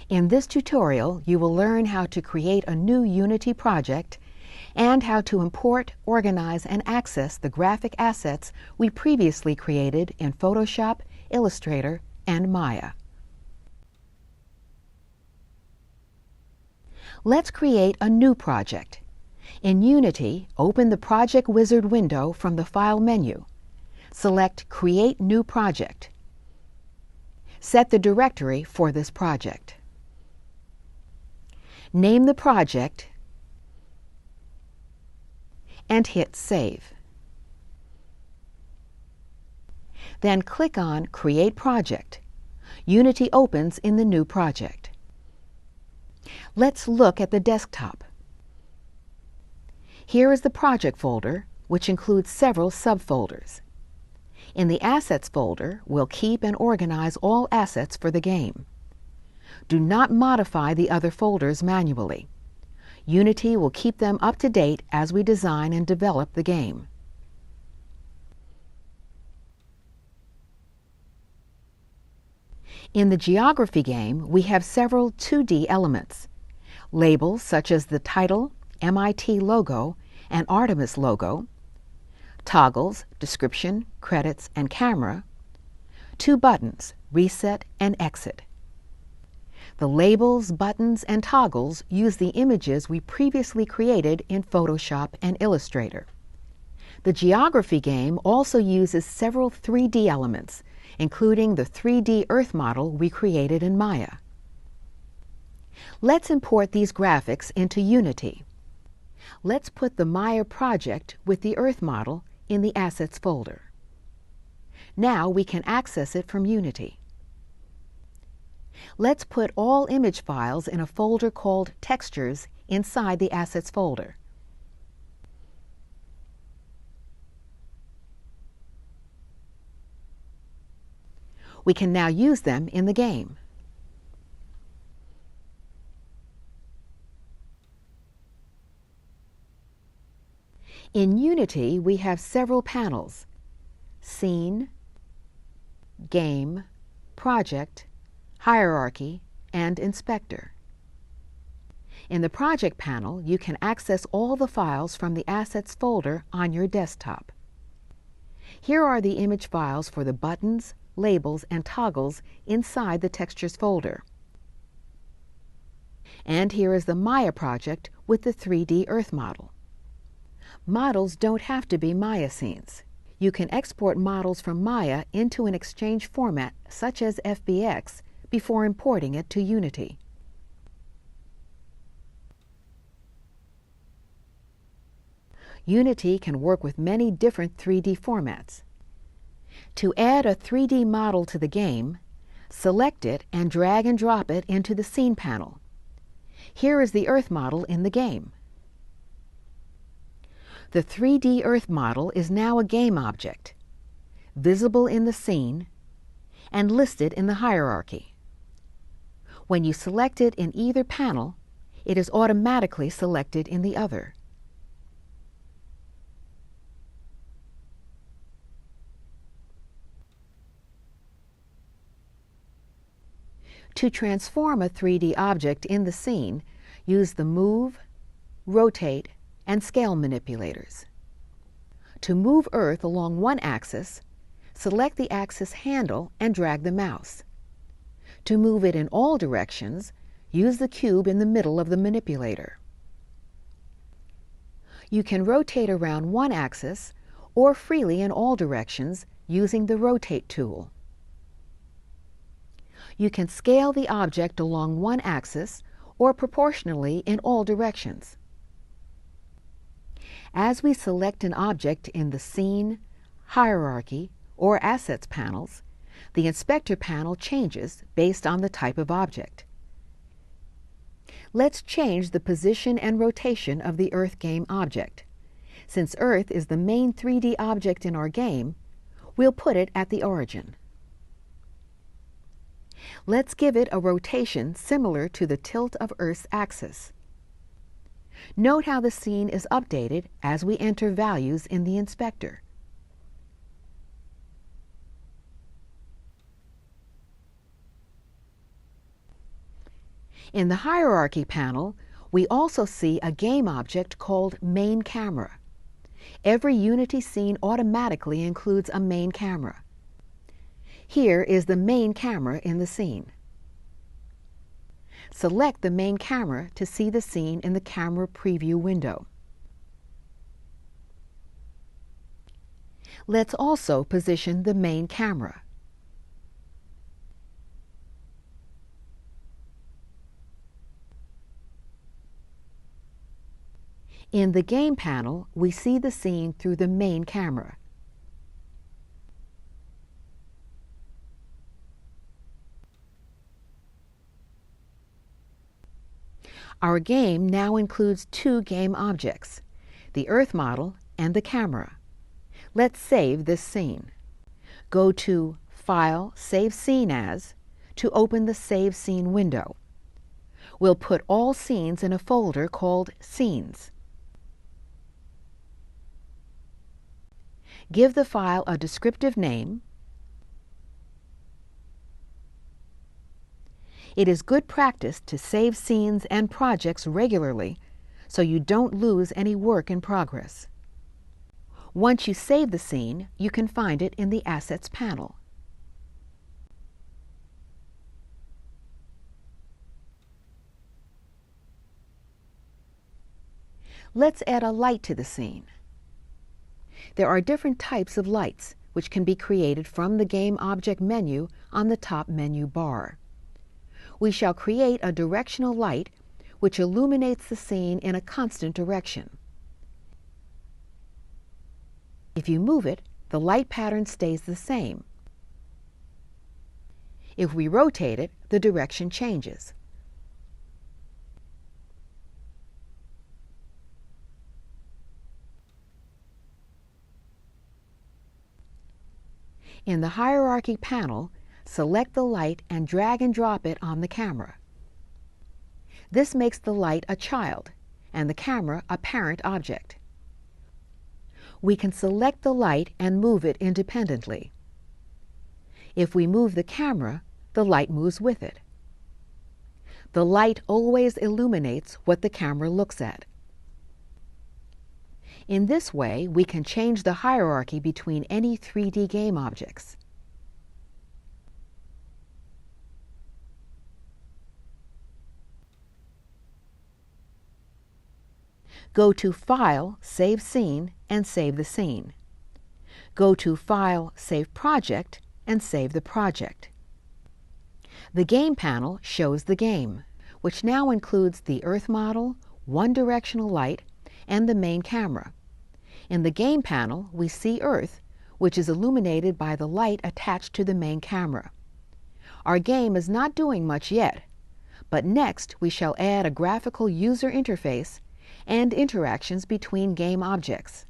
In this tutorial, you will learn how to create a new Unity project and how to import, organize, and access the graphic assets we previously created in Photoshop, Illustrator, and Maya. Let's create a new project. In Unity, open the Project Wizard window from the File menu. Select Create New Project. Set the directory for this project. Name the project and hit Save. Then click on Create Project. Unity opens in the new project. Let's look at the desktop. Here is the project folder, which includes several subfolders. In the Assets folder, we'll keep and organize all assets for the game. Do not modify the other folders manually. Unity will keep them up to date as we design and develop the game. In the Geography game, we have several 2D elements. Labels such as the title, MIT logo, and Artemis logo, toggles, description, credits, and camera, 2 buttons, reset and exit. The labels, buttons, and toggles use the images we previously created in Photoshop and Illustrator. The Geography game also uses several 3D elements, including the 3D Earth model we created in Maya. Let's import these graphics into Unity. Let's put the Maya project with the Earth model in the Assets folder. Now we can access it from Unity. Let's put all image files in a folder called Textures inside the Assets folder. We can now use them in the game. In Unity, we have several panels: Scene, Game, Project, Hierarchy, and Inspector. In the Project panel, you can access all the files from the Assets folder on your desktop. Here are the image files for the buttons, labels, and toggles inside the Textures folder. And here is the Maya project with the 3D Earth model. Models don't have to be Maya scenes. You can export models from Maya into an Exchange format such as FBX before importing it to Unity. Unity can work with many different 3D formats. To add a 3D model to the game, select it and drag and drop it into the Scene panel. Here is the Earth model in the game. The 3D Earth model is now a game object, visible in the scene, and listed in the hierarchy. When you select it in either panel, it is automatically selected in the other. To transform a 3D object in the scene, use the Move, Rotate, and Scale manipulators. To move Earth along one axis, select the axis handle and drag the mouse. To move it in all directions, use the cube in the middle of the manipulator. You can rotate around one axis or freely in all directions using the Rotate tool. You can scale the object along one axis or proportionally in all directions. As we select an object in the Scene, Hierarchy, or Assets panels, the Inspector panel changes based on the type of object. Let's change the position and rotation of the Earth game object. Since Earth is the main 3D object in our game, we'll put it at the origin. Let's give it a rotation similar to the tilt of Earth's axis. Note how the scene is updated as we enter values in the Inspector. In the Hierarchy panel, we also see a game object called Main Camera. Every Unity scene automatically includes a main camera. Here is the main camera in the scene. Select the main camera to see the scene in the Camera Preview window. Let's also position the main camera. In the Game panel, we see the scene through the main camera. Our game now includes two game objects, the Earth model and the camera. Let's save this scene. Go to File, Save Scene As to open the Save Scene window. We'll put all scenes in a folder called Scenes. Give the file a descriptive name. It is good practice to save scenes and projects regularly so you don't lose any work in progress. Once you save the scene, you can find it in the Assets panel. Let's add a light to the scene. There are different types of lights which can be created from the Game Object menu on the top menu bar. We shall create a directional light which illuminates the scene in a constant direction. If you move it, the light pattern stays the same. If we rotate it, the direction changes. In the Hierarchy panel, select the light and drag and drop it on the camera. This makes the light a child and the camera a parent object. We can select the light and move it independently. If we move the camera, the light moves with it. The light always illuminates what the camera looks at. In this way, we can change the hierarchy between any 3D game objects. Go to File, Save Scene, and save the scene. Go to File, Save Project, and save the project. The Game panel shows the game, which now includes the Earth model, one directional light, and the main camera. In the Game panel, we see Earth, which is illuminated by the light attached to the main camera. Our game is not doing much yet, but next we shall add a graphical user interface and interactions between game objects.